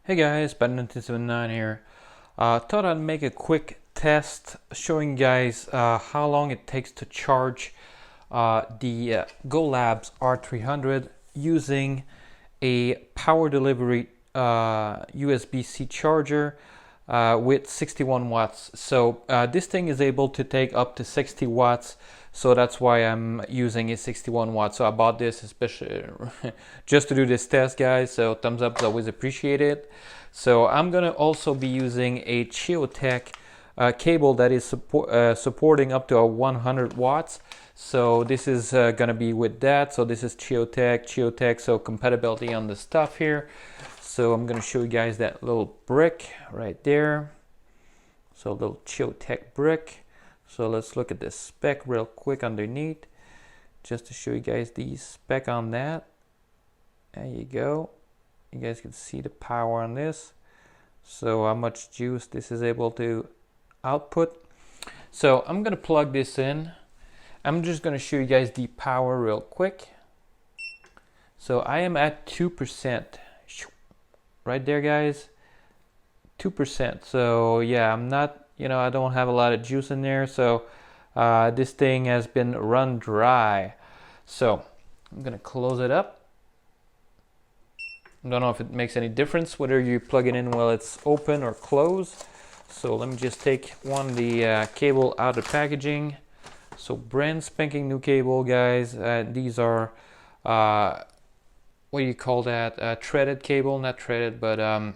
Hey guys, Ben1979 here. Thought I'd make a quick test showing you guys how long it takes to charge the GOLABS R300 using a power delivery USB C charger with 61 watts. So this thing is able to take up to 60 watts. So that's why I'm using a 61 watts. So I bought this especially just to do this test, guys. So thumbs up is always appreciated. So I'm gonna also be using a Chiotech cable that is supporting up to 100 watts. So this is gonna be with that. So this is Chiotech, so compatibility on the stuff here. So I'm gonna show you guys that little brick right there. So little Chiotech brick. So let's look at the spec real quick underneath, just to show you guys the spec on that. There you go. You guys can see the power on this. So how much juice this is able to output. So I'm gonna plug this in. I'm just gonna show you guys the power real quick. So I am at 2%. Right there, guys. 2%. So yeah, I'm not, I don't have a lot of juice in there. So this thing has been run dry. So I'm gonna close it up. I don't know if it makes any difference whether you plug it in while it's open or closed. So let me just take one of the cable out of the packaging. So brand spanking new cable, guys. These are what do you call that? Threaded cable, not threaded, but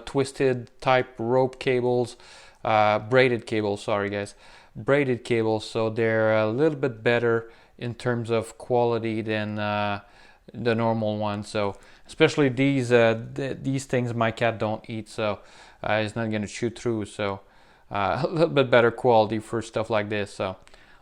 twisted type rope cables, braided cables. Sorry, guys, braided cables. So they're a little bit better in terms of quality than the normal one. So especially these things my cat don't eat, so it's not going to chew through. So a little bit better quality for stuff like this. So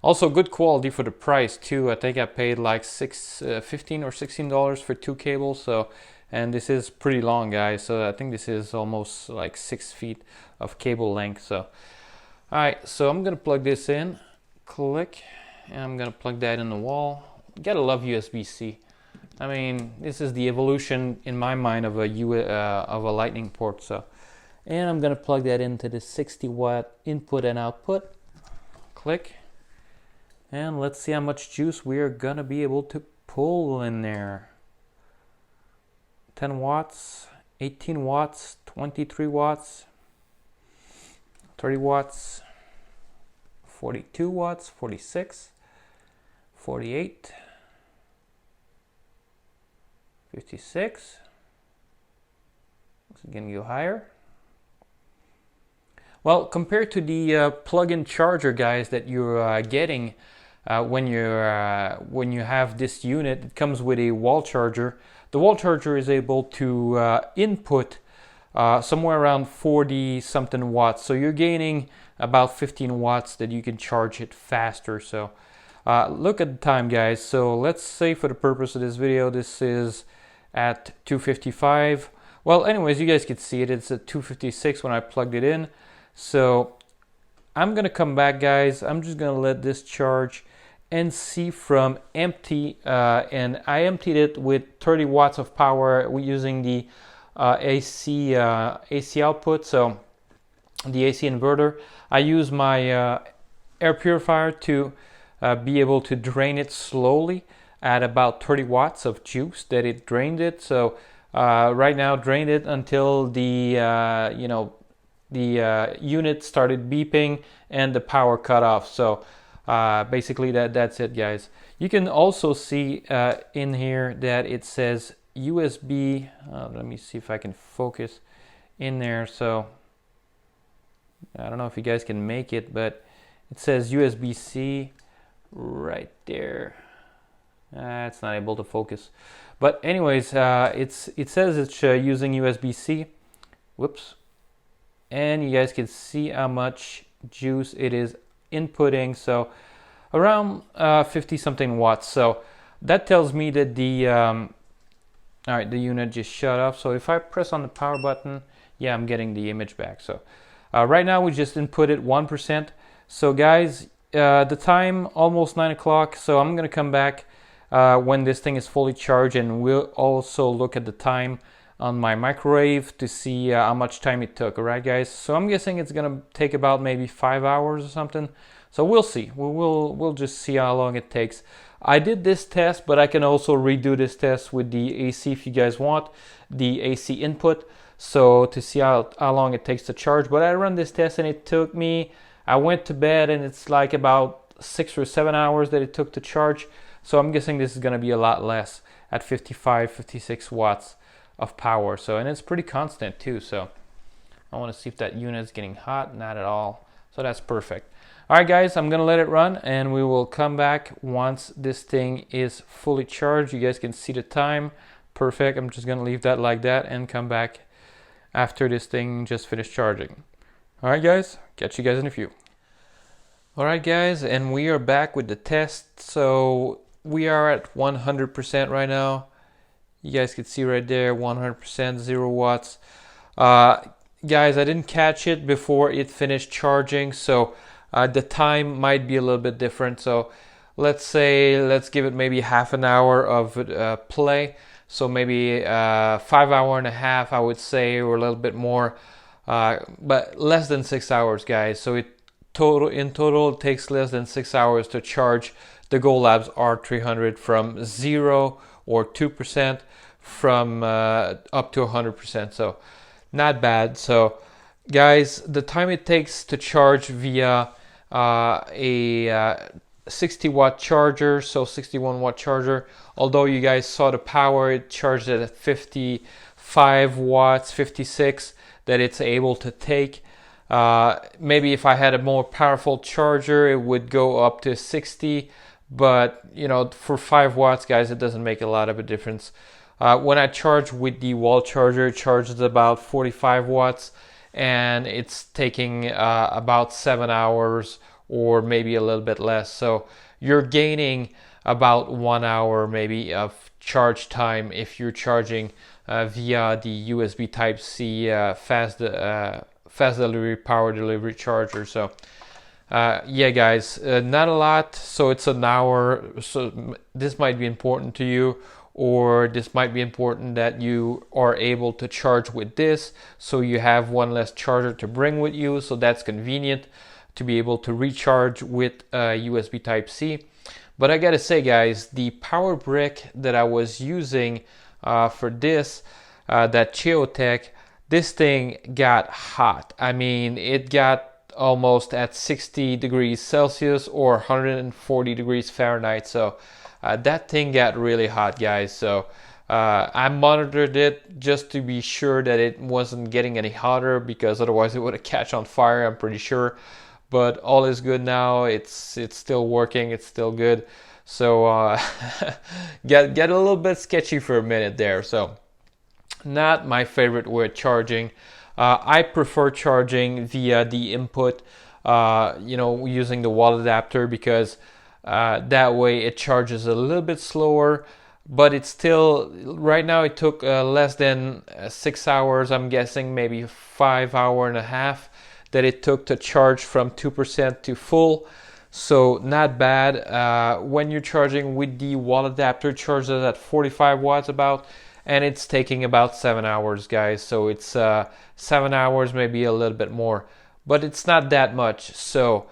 also good quality for the price too. I think I paid like $15 or $16 for 2 cables. So, and this is pretty long, guys. So I think this is almost like 6 feet of cable length. So all right, so I'm gonna plug this in, click, and I'm gonna plug that in the wall. Gotta love USB-C. I mean, this is the evolution in my mind of a lightning port. So, and I'm gonna plug that into the 60 watt input and output. Click, and let's see how much juice we are gonna be able to pull in there. 10 watts, 18 watts, 23 watts, 30 watts, 42 watts, 46, 48, 56. It's gonna go higher. Well, compared to the plug-in charger, guys, that you're getting when you have this unit, it comes with a wall charger. The wall charger is able to input somewhere around 40 something watts. So you're gaining about 15 watts that you can charge it faster. So look at the time, guys. So let's say for the purpose of this video, this is at 2:55. Well, anyways, you guys can see it. It's at 2:56 when I plugged it in. So I'm gonna come back, guys. I'm just gonna let this charge and see from empty, and I emptied it with 30 watts of power using the AC output. So the AC inverter. I use my air purifier to be able to drain it slowly at about 30 watts of juice that it drained it. So right now drained it until the unit started beeping and the power cut off. So basically that's it, guys. You can also see in here that it says USB. Let me see if I can focus in there. So I don't know if you guys can make it, but it says USB-C right there. It's not able to focus, but anyways, it says it's using USB-C. Whoops. And you guys can see how much juice it is inputting. So around 50 something watts. So that tells me that the all right, the unit just shut off. So if I press on the power button, yeah, I'm getting the image back. So right now we just inputted 1%. So guys, the time almost 9 o'clock. So I'm gonna come back when this thing is fully charged, and we'll also look at the time on my microwave to see how much time it took. All right, guys. So I'm guessing it's gonna take about maybe 5 hours or something. So we'll see. We'll just see how long it takes. I did this test, but I can also redo this test with the AC if you guys want, the AC input. So to see how long it takes to charge. But I run this test and it took me, I went to bed and it's like about 6 or 7 hours that it took to charge. So I'm guessing this is gonna be a lot less at 55, 56 watts of power. So, and it's pretty constant too. So I wanna see if that unit is getting hot. Not at all. So that's perfect. All right, guys, I'm gonna let it run and we will come back once this thing is fully charged. You guys can see the time. Perfect. I'm just gonna leave that like that and come back after this thing just finished charging. All right, guys, catch you guys in a few. All right, guys, and we are back with the test. So we are at 100% right now. You guys can see right there, 100%, 0 watts. Guys, I didn't catch it before it finished charging, so the time might be a little bit different. So let's give it maybe half an hour of play. So maybe 5 hour and a half, I would say, or a little bit more, but less than 6 hours, guys. So in total, it takes less than 6 hours to charge the GOLABS R300 from 0 or 2% from up to 100%. So not bad. So guys, the time it takes to charge via a 60 watt charger, so 61 watt charger, although you guys saw the power, it charged it at 55 watts, 56 that it's able to take. Maybe if I had a more powerful charger, it would go up to 60, but you know, for 5 watts, guys, it doesn't make a lot of a difference. When I charge with the wall charger, it charges about 45 watts and it's taking about 7 hours or maybe a little bit less. So you're gaining about 1 hour maybe of charge time if you're charging via the USB Type-C fast delivery power delivery charger. So yeah, guys, not a lot. So it's an hour. So this might be important to you, or this might be important that you are able to charge with this, so you have one less charger to bring with you. So that's convenient to be able to recharge with USB Type-C. But I gotta say, guys, the power brick that I was using for this, that Cheotech, this thing got hot. I mean, it got almost at 60 degrees Celsius or 140 degrees Fahrenheit. So that thing got really hot, guys. So I monitored it just to be sure that it wasn't getting any hotter, because otherwise it would have catch on fire, I'm pretty sure. But all is good now. It's still working. It's still good. So get a little bit sketchy for a minute there. So not my favorite way of charging. I prefer charging via the input, you know, using the wall adapter, because that way it charges a little bit slower, but it's still, right now it took less than 6 hours, I'm guessing maybe 5 hour and a half that it took to charge from 2% to full. So not bad. When you're charging with the wall adapter, charges at 45 watts about, and it's taking about 7 hours, guys. So it's 7 hours, maybe a little bit more, but it's not that much. So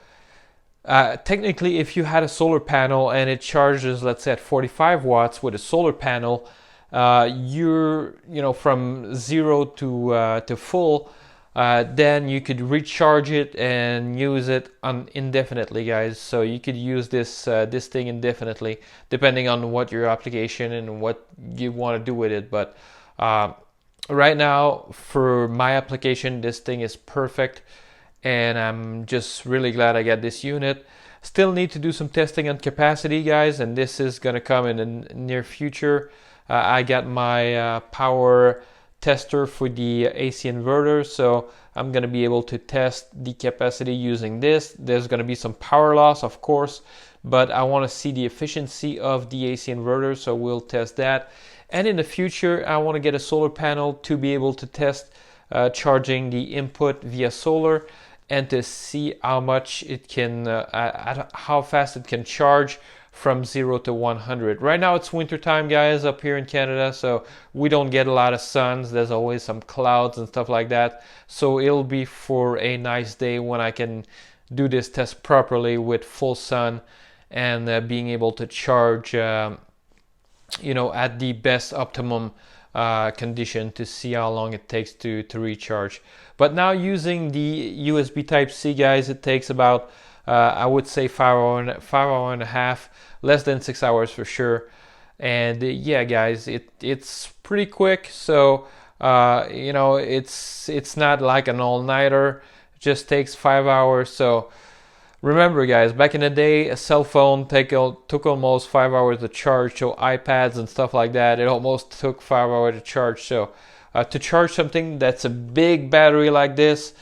technically, if you had a solar panel and it charges, let's say at 45 watts with a solar panel, you know, from 0 to full, then you could recharge it and use it indefinitely, guys. So you could use this this thing indefinitely, depending on what your application and what you want to do with it. But right now, for my application, this thing is perfect, and I'm just really glad I got this unit. Still need to do some testing on capacity, guys, and this is gonna come in the near future. I got my power tester for the AC inverter, so I'm gonna be able to test the capacity using this. There's gonna be some power loss, of course, but I want to see the efficiency of the AC inverter, so we'll test that. And in the future, I want to get a solar panel to be able to test charging the input via solar, and to see how much it can, how fast it can charge from 0 to 100. Right now it's winter time, guys, up here in Canada, so we don't get a lot of suns. There's always some clouds and stuff like that, so it'll be for a nice day when I can do this test properly with full sun and being able to charge you know, at the best optimum condition to see how long it takes to recharge. But now using the USB Type-C, guys, it takes about I would say 5 hour and a half, less than 6 hours for sure. And yeah, guys, it's pretty quick. So you know, it's not like an all-nighter. It just takes 5 hours. So remember, guys, back in the day, a cell phone took almost 5 hours to charge. So iPads and stuff like that, it almost took 5 hours to charge. So to charge something that's a big battery like this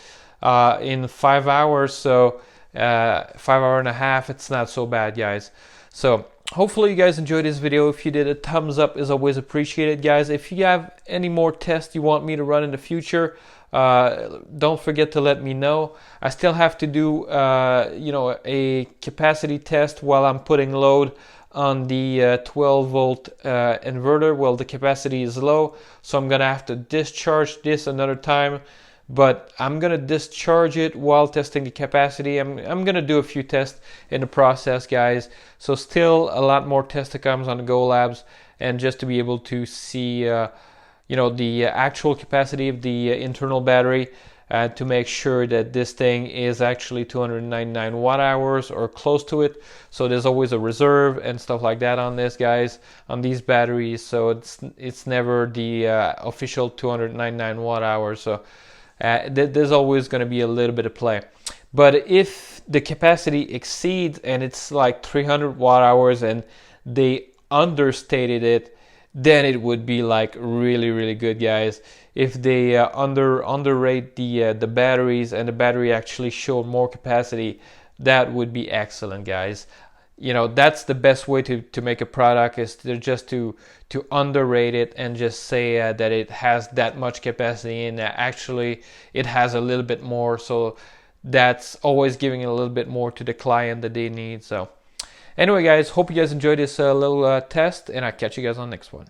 in 5 hours, so 5 hour and a half, it's not so bad, guys. So hopefully you guys enjoyed this video. If you did, a thumbs up is always appreciated, guys. If you have any more tests you want me to run in the future, don't forget to let me know. I still have to do you know, a capacity test while I'm putting load on the 12 volt inverter. Well, the capacity is low, so I'm gonna have to discharge this another time, but I'm gonna discharge it while testing the capacity. I'm gonna do a few tests in the process, guys, so still a lot more tests to come on the GOLABS, and just to be able to see you know, the actual capacity of the internal battery, to make sure that this thing is actually 299 watt hours or close to it. So there's always a reserve and stuff like that on this, guys, on these batteries. So it's never the official 299 watt hours. So there's always going to be a little bit of play. But if the capacity exceeds and it's like 300 watt hours and they understated it, then it would be like really good, guys. If they underrate the batteries and the battery actually showed more capacity, that would be excellent, guys. You know, that's the best way to make a product, is to underrate it and just say that it has that much capacity, and actually it has a little bit more. So that's always giving a little bit more to the client that they need. So anyway, guys, hope you guys enjoyed this little test, and I'll catch you guys on the next one.